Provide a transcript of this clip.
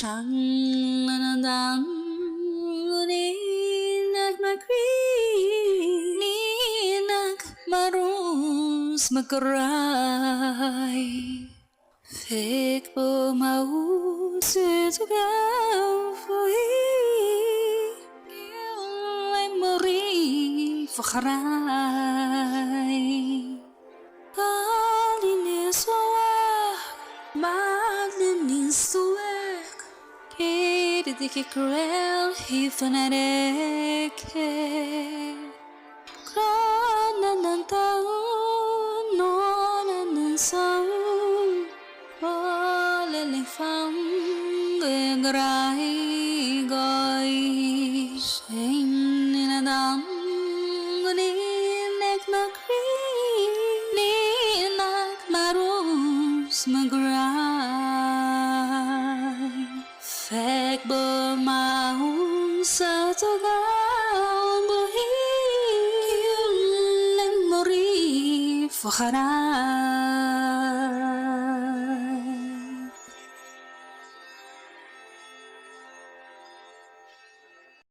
chẳng nandang ninak ninak marus magkaray fake po mausutugaw memory fakharay kalinis wawak maglinis tuwek kididiki cruel hifanareke krana ng taon nona ng saon Leleng phong grai goi Shane in a dam Ni nek makri Ni nak marus magrai Fek bermau setengah Buhi Leng mori fakharai